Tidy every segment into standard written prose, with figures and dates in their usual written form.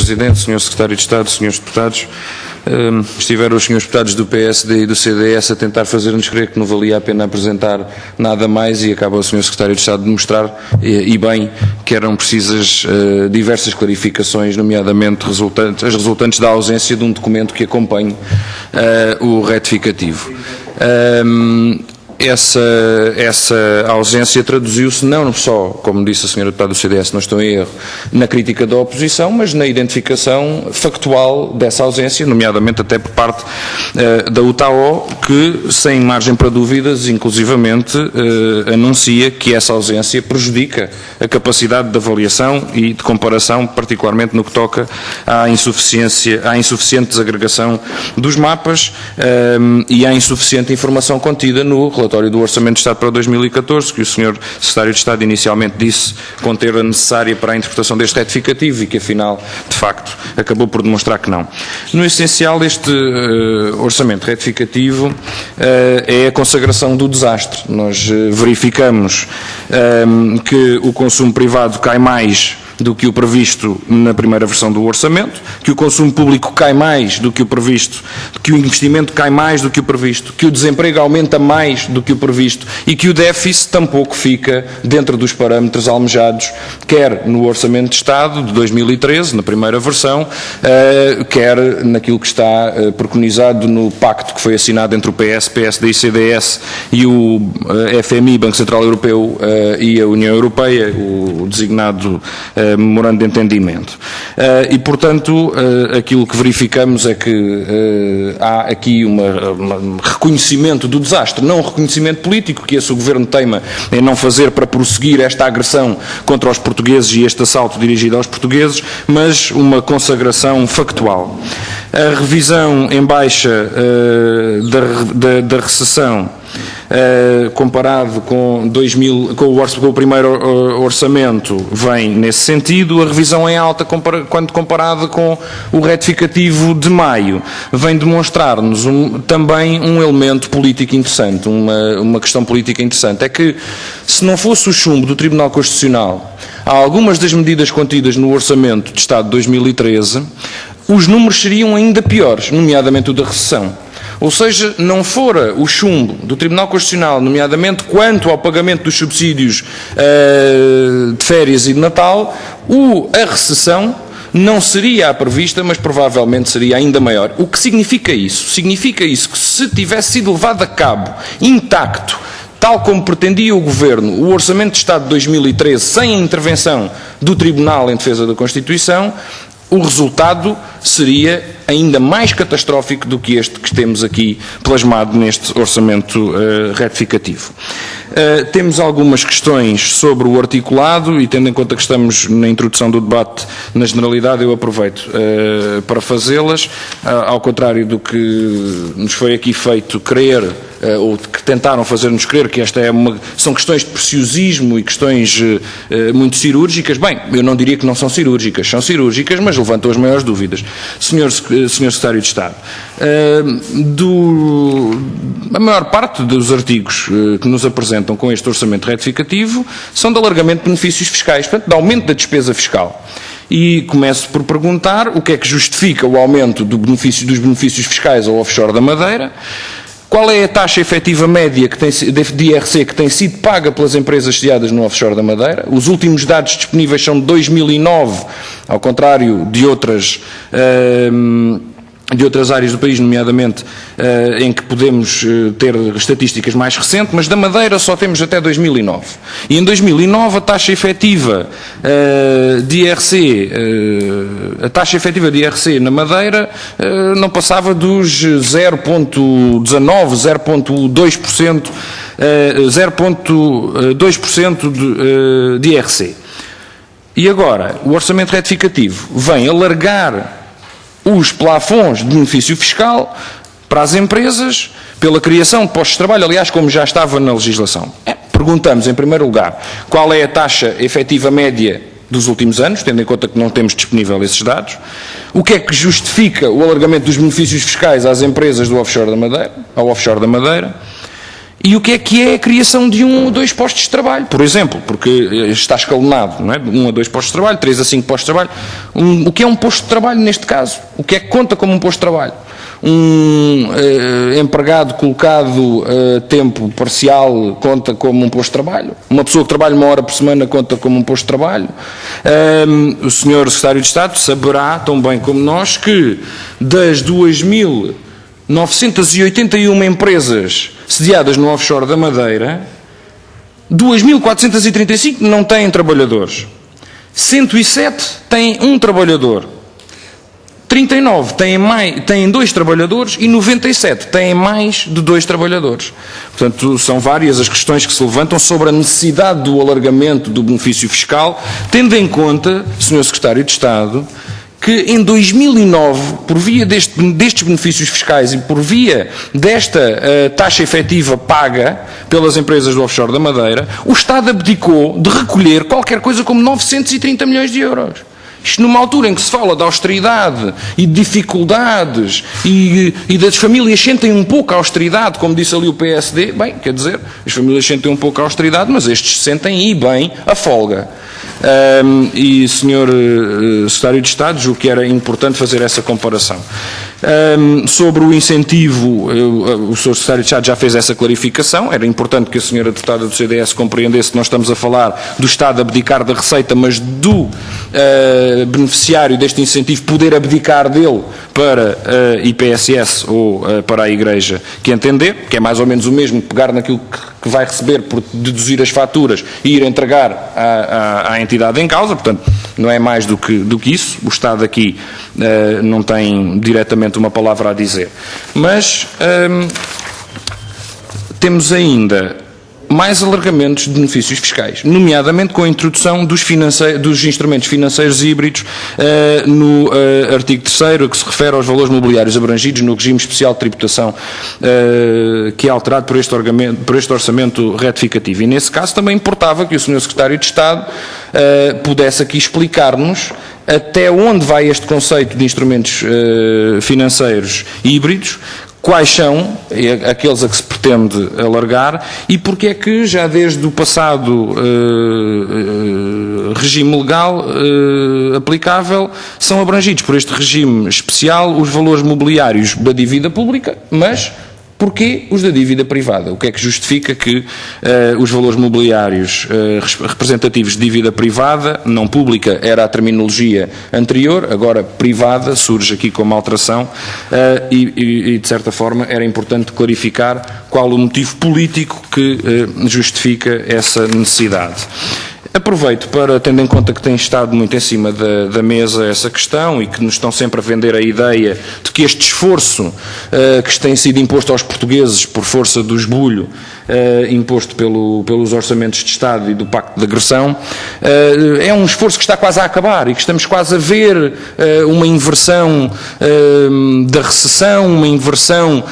Presidente, Sr. Secretário de Estado, Srs. Deputados, estiveram os Srs. Deputados do PSD e do CDS a tentar fazer-nos crer que não valia a pena apresentar nada mais e acaba o Sr. Secretário de Estado de mostrar, e bem, que eram precisas diversas clarificações, nomeadamente as resultantes da ausência de um documento que acompanhe o retificativo. Essa ausência traduziu-se não só, como disse a Sra. Deputada do CDS, não estou em erro, na crítica da oposição, mas na identificação factual dessa ausência, nomeadamente até por parte da UTAO, que, sem margem para dúvidas, inclusivamente, anuncia que essa ausência prejudica a capacidade de avaliação e de comparação, particularmente no que toca à insuficiente desagregação dos mapas e à insuficiente informação contida no relatório do Orçamento de Estado para 2014, que o Sr. Secretário de Estado inicialmente disse conter a necessária para a interpretação deste retificativo e que, afinal, de facto, acabou por demonstrar que não. No essencial, este Orçamento retificativo é a consagração do desastre. Nós verificamos que o consumo privado cai mais do que o previsto na primeira versão do orçamento, que o consumo público cai mais do que o previsto, que o investimento cai mais do que o previsto, que o desemprego aumenta mais do que o previsto e que o déficit tampouco fica dentro dos parâmetros almejados, quer no Orçamento de Estado de 2013, na primeira versão, quer naquilo que está preconizado no pacto que foi assinado entre o PS, PSD e CDS e o FMI, Banco Central Europeu, e a União Europeia, o designado memorando de entendimento. E, portanto, aquilo que verificamos é que há aqui um reconhecimento do desastre, não um reconhecimento político, que esse o Governo teima em não fazer para prosseguir esta agressão contra os portugueses e este assalto dirigido aos portugueses, mas uma consagração factual. A revisão em baixa da recessão, comparado com o primeiro orçamento, vem nesse sentido. A revisão em alta, quando comparada com o retificativo de maio, vem demonstrar-nos também um elemento político interessante, uma questão política interessante. É que, se não fosse o chumbo do Tribunal Constitucional a algumas das medidas contidas no Orçamento de Estado de 2013, os números seriam ainda piores, nomeadamente o da recessão. Ou seja, não fora o chumbo do Tribunal Constitucional, nomeadamente quanto ao pagamento dos subsídios de férias e de Natal, a recessão não seria a prevista, mas provavelmente seria ainda maior. O que significa isso? Significa isso que, se tivesse sido levado a cabo intacto, tal como pretendia o Governo, o Orçamento de Estado de 2013, sem a intervenção do Tribunal em defesa da Constituição, o resultado seria ainda mais catastrófico do que este que temos aqui plasmado neste orçamento retificativo. Temos algumas questões sobre o articulado e, tendo em conta que estamos na introdução do debate na generalidade, eu aproveito para fazê-las, ao contrário do que nos foi aqui feito crer, ou que tentaram fazer-nos crer que são questões de preciosismo e questões muito cirúrgicas. Bem, eu não diria que não são cirúrgicas, mas levantam as maiores dúvidas. Senhor Secretário de Estado, a maior parte dos artigos que nos apresentam com este orçamento retificativo são de alargamento de benefícios fiscais, portanto, de aumento da despesa fiscal. E começo por perguntar o que é que justifica o aumento dos benefícios fiscais ao offshore da Madeira. Qual é a taxa efetiva média de IRC que tem sido paga pelas empresas sediadas no offshore da Madeira? Os últimos dados disponíveis são de 2009, ao contrário de outras áreas do país, nomeadamente em que podemos ter estatísticas mais recentes, mas da Madeira só temos até 2009. E em 2009 a taxa efetiva de IRC na Madeira não passava dos 0,19%, 0,2%, 0,2% de IRC. E agora, o orçamento retificativo vem alargar os plafons de benefício fiscal para as empresas, pela criação de postos de trabalho, aliás, como já estava na legislação. Perguntamos, em primeiro lugar, qual é a taxa efetiva média dos últimos anos, tendo em conta que não temos disponível esses dados, o que é que justifica o alargamento dos benefícios fiscais às empresas do offshore da Madeira, ao offshore da Madeira, E o que é a criação de 1 ou 2 postos de trabalho, por exemplo, porque está escalonado, não é? 1 a 2 postos de trabalho, 3 a 5 postos de trabalho. O que é um posto de trabalho neste caso? O que é que conta como um posto de trabalho? Um empregado colocado a tempo parcial conta como um posto de trabalho? Uma pessoa que trabalha 1 hora por semana conta como um posto de trabalho? O senhor Secretário de Estado saberá, tão bem como nós, que das 2.981 empresas sediadas no offshore da Madeira, 2.435 não têm trabalhadores, 107 têm um trabalhador, 39 têm 2 trabalhadores e 97 têm mais de 2 trabalhadores. Portanto, são várias as questões que se levantam sobre a necessidade do alargamento do benefício fiscal, tendo em conta, Sr. Secretário de Estado, que em 2009, por via destes benefícios fiscais e por via desta taxa efetiva paga pelas empresas do offshore da Madeira, o Estado abdicou de recolher qualquer coisa como 930 milhões de euros. Isto numa altura em que se fala de austeridade e de dificuldades e das famílias sentem um pouco a austeridade, como disse ali o PSD, bem, quer dizer, as famílias sentem um pouco a austeridade, mas estes sentem e bem a folga. E, Sr. Secretário de Estado, julgo que era importante fazer essa comparação. Sobre o incentivo, o Sr. Secretário de Estado já fez essa clarificação, era importante que a Sra. Deputada do CDS compreendesse que nós estamos a falar do Estado abdicar da receita, mas do beneficiário deste incentivo poder abdicar dele para a IPSS ou para a Igreja que entender, que é mais ou menos o mesmo que pegar naquilo que vai receber por deduzir as faturas e ir entregar à entidade em causa, portanto, não é mais do que isso. O Estado aqui não tem diretamente uma palavra a dizer. Mas temos ainda mais alargamentos de benefícios fiscais, nomeadamente com a introdução dos instrumentos financeiros híbridos no artigo 3º, que se refere aos valores mobiliários abrangidos no regime especial de tributação que é alterado por este orçamento retificativo. E nesse caso também importava que o Sr. Secretário de Estado pudesse aqui explicar-nos até onde vai este conceito de instrumentos financeiros híbridos, quais são aqueles a que se pretende alargar e porque é que já desde o passado regime legal aplicável são abrangidos por este regime especial os valores mobiliários da dívida pública, mas porquê os da dívida privada? O que é que justifica que os valores mobiliários representativos de dívida privada, não pública era a terminologia anterior, agora privada surge aqui como alteração e de certa forma era importante clarificar qual o motivo político que justifica essa necessidade. Aproveito para, tendo em conta que tem estado muito em cima da mesa essa questão e que nos estão sempre a vender a ideia de que este esforço que tem sido imposto aos portugueses por força do esbulho imposto pelos orçamentos de Estado e do Pacto de Agressão é um esforço que está quase a acabar e que estamos quase a ver uma inversão da recessão, uma inversão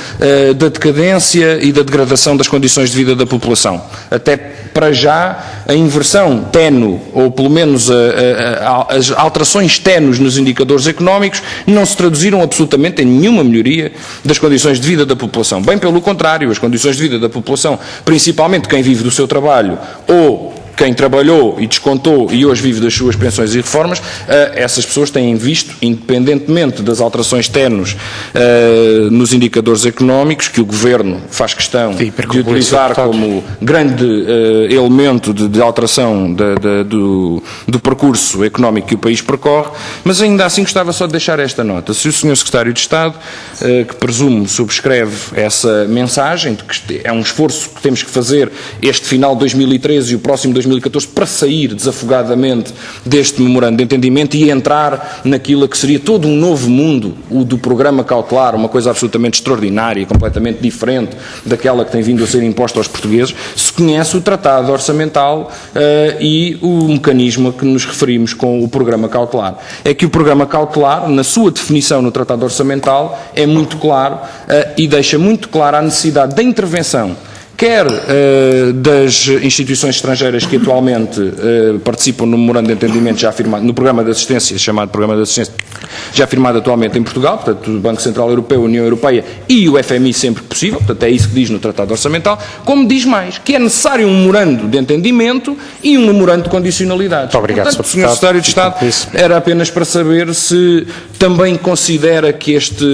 da decadência e da degradação das condições de vida da população. Até para já a inversão ténue, ou pelo menos as alterações ténues nos indicadores económicos não se traduziram absolutamente em nenhuma melhoria das condições de vida da população. Bem pelo contrário, as condições de vida da população, principalmente quem vive do seu trabalho ou quem trabalhou e descontou e hoje vive das suas pensões e reformas, essas pessoas têm visto, independentemente das alterações ténues nos indicadores económicos, que o Governo faz questão de utilizar como grande elemento de alteração do percurso económico que o país percorre, mas ainda assim gostava só de deixar esta nota. Se o Sr. Secretário de Estado, que presumo subscreve essa mensagem, de que é um esforço que temos que fazer este final de 2013 e o próximo 2014 para sair desafogadamente deste memorando de entendimento e entrar naquilo que seria todo um novo mundo, o do programa cautelar, uma coisa absolutamente extraordinária, completamente diferente daquela que tem vindo a ser imposta aos portugueses, se conhece o tratado orçamental e o mecanismo a que nos referimos com o programa cautelar. É que o programa cautelar, na sua definição no tratado orçamental, é muito claro e deixa muito clara a necessidade da intervenção quer das instituições estrangeiras que atualmente participam no memorando de entendimento já afirmado, no programa de assistência, chamado Programa de Assistência já firmado atualmente em Portugal, portanto, o Banco Central Europeu, a União Europeia e o FMI sempre que possível, portanto, é isso que diz no Tratado Orçamental, como diz mais, que é necessário um memorando de entendimento e um memorando de condicionalidades. Muito obrigado, portanto, Sr. Sr. Secretário de Estado, era apenas para saber se também considera que este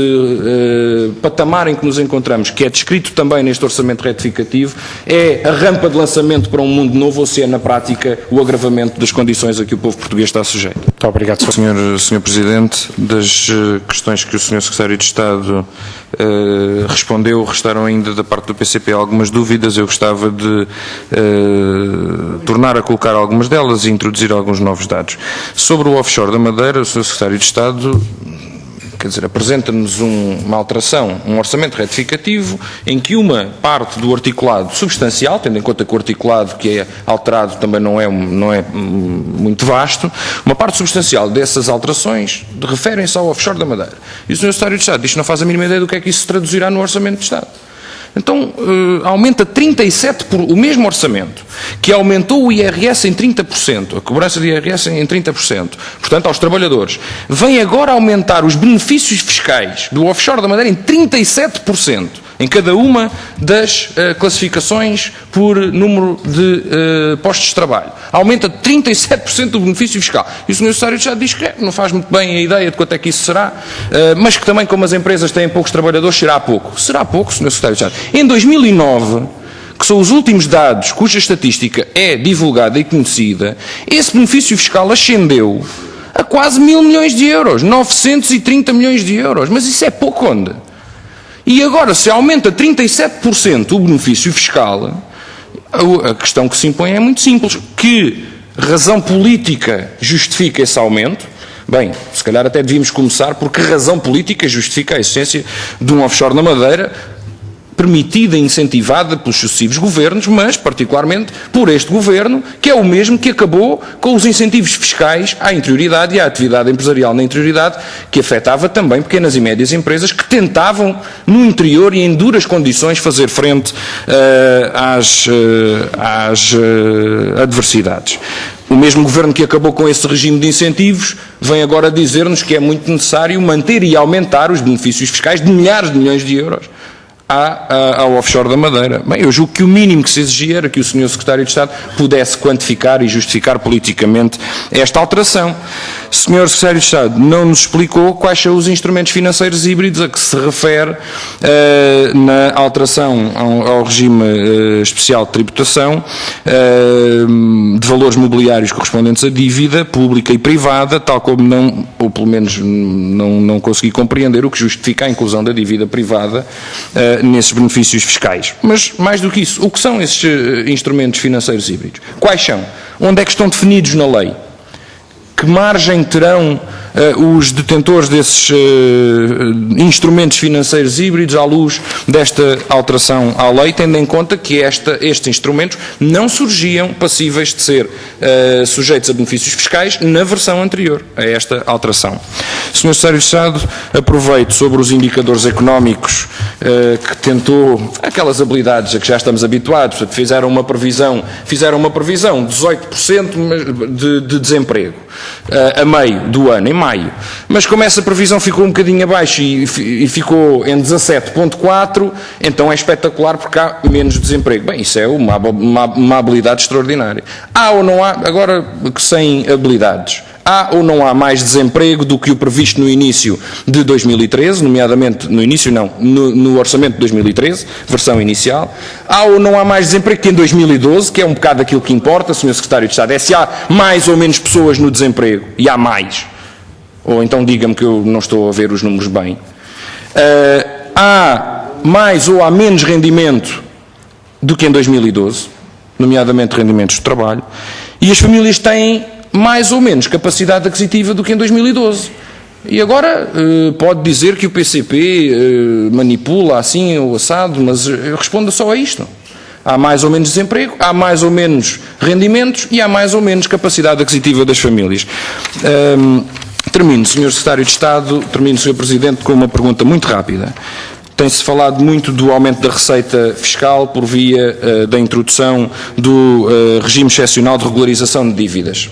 patamar em que nos encontramos, que é descrito também neste orçamento retificativo, é a rampa de lançamento para um mundo novo ou se é, na prática, o agravamento das condições a que o povo português está sujeito. Muito obrigado, Sr. Presidente, das questões que o Sr. Secretário de Estado respondeu, restaram ainda da parte do PCP algumas dúvidas. Eu gostava de tornar a colocar algumas delas e introduzir alguns novos dados. Sobre o offshore da Madeira, o Sr. Secretário de Estado, quer dizer, apresenta-nos uma alteração, um orçamento retificativo, em que uma parte do articulado substancial, tendo em conta que o articulado que é alterado também não é muito vasto, uma parte substancial dessas alterações referem-se ao offshore da Madeira. E o Sr. Secretário de Estado diz que não faz a mínima ideia do que é que isso se traduzirá no Orçamento de Estado. Então, aumenta 37%, o mesmo orçamento, que aumentou o IRS em 30%, a cobrança de IRS em 30%, portanto, aos trabalhadores, vem agora aumentar os benefícios fiscais do offshore da Madeira em 37%, em cada uma das classificações por número de postos de trabalho. Aumenta 37% do benefício fiscal. E o Sr. Secretário de Estado diz que não faz muito bem a ideia de quanto é que isso será, mas que também, como as empresas têm poucos trabalhadores, será pouco. Será pouco, Sr. Secretário de Estado. Em 2009, que são os últimos dados cuja estatística é divulgada e conhecida, esse benefício fiscal ascendeu a quase 1.000 milhões de euros, 930 milhões de euros. Mas isso é pouco onde? E agora, se aumenta 37% o benefício fiscal, a questão que se impõe é muito simples. Que razão política justifica esse aumento? Bem, se calhar até devíamos começar por que razão política justifica a existência de um offshore na Madeira, permitida e incentivada pelos sucessivos governos, mas particularmente por este governo, que é o mesmo que acabou com os incentivos fiscais à interioridade e à atividade empresarial na interioridade, que afetava também pequenas e médias empresas que tentavam, no interior e em duras condições, fazer frente às adversidades. O mesmo governo que acabou com esse regime de incentivos vem agora dizer-nos que é muito necessário manter e aumentar os benefícios fiscais de milhares de milhões de euros ao offshore da Madeira. Bem, eu julgo que o mínimo que se exigia era que o Sr. Secretário de Estado pudesse quantificar e justificar politicamente esta alteração. O Sr. Secretário de Estado não nos explicou quais são os instrumentos financeiros híbridos a que se refere na alteração ao regime especial de tributação de valores mobiliários correspondentes à dívida pública e privada, tal como não, ou pelo menos não consegui compreender o que justifica a inclusão da dívida privada nesses benefícios fiscais. Mas, mais do que isso, o que são esses instrumentos financeiros híbridos? Quais são? Onde é que estão definidos na lei? Que margem terão os detentores desses instrumentos financeiros híbridos à luz desta alteração à lei, tendo em conta que estes instrumentos não surgiam passíveis de ser sujeitos a benefícios fiscais na versão anterior a esta alteração. Sr. Secretário de Estado, aproveito sobre os indicadores económicos que tentou, aquelas habilidades a que já estamos habituados, portanto, fizeram uma previsão 18% de desemprego a meio do ano, em maio. Mas como essa previsão ficou um bocadinho abaixo e ficou em 17,4, então é espetacular porque há menos desemprego. Bem, isso é uma habilidade extraordinária. Há ou não há, agora que sem habilidades, há ou não há mais desemprego do que o previsto no início de 2013, nomeadamente no início não, no orçamento de 2013, versão inicial. Há ou não há mais desemprego que em 2012, que é um bocado aquilo que importa, Sr. Secretário de Estado, é se há mais ou menos pessoas no desemprego, e há mais. Ou então diga-me que eu não estou a ver os números bem. Há mais ou há menos rendimento do que em 2012, nomeadamente rendimentos de trabalho, e as famílias têm mais ou menos capacidade aquisitiva do que em 2012. E agora pode dizer que o PCP manipula assim ou assado, mas responda só a isto. Há mais ou menos desemprego, há mais ou menos rendimentos e há mais ou menos capacidade aquisitiva das famílias. Termino, Sr. Secretário de Estado, termino, Sr. Presidente, com uma pergunta muito rápida. Tem-se falado muito do aumento da receita fiscal por via da introdução do regime excepcional de regularização de dívidas.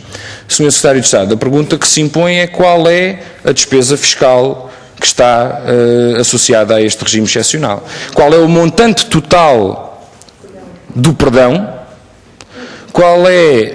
Sr. Secretário de Estado, a pergunta que se impõe é qual é a despesa fiscal que está associada a este regime excepcional. Qual é o montante total do perdão? Qual é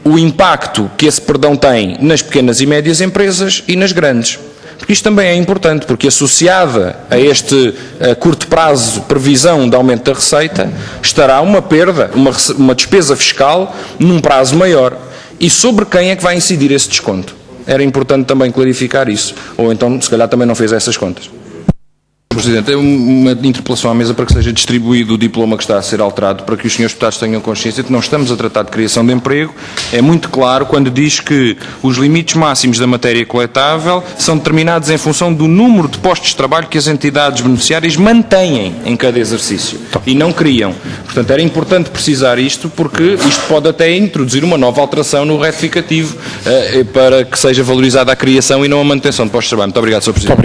o impacto que esse perdão tem nas pequenas e médias empresas e nas grandes? Porque isto também é importante, porque associada a este curto prazo previsão de aumento da receita, estará uma perda, uma despesa fiscal num prazo maior. E sobre quem é que vai incidir esse desconto? Era importante também clarificar isso. Ou então, se calhar, também não fez essas contas. Presidente, é uma interpelação à mesa para que seja distribuído o diploma que está a ser alterado, para que os senhores deputados tenham consciência de que não estamos a tratar de criação de emprego. É muito claro quando diz que os limites máximos da matéria coletável são determinados em função do número de postos de trabalho que as entidades beneficiárias mantêm em cada exercício e não criam. Portanto, era importante precisar isto, porque isto pode até introduzir uma nova alteração no retificativo para que seja valorizada a criação e não a manutenção de postos de trabalho. Muito obrigado, Sr. Presidente.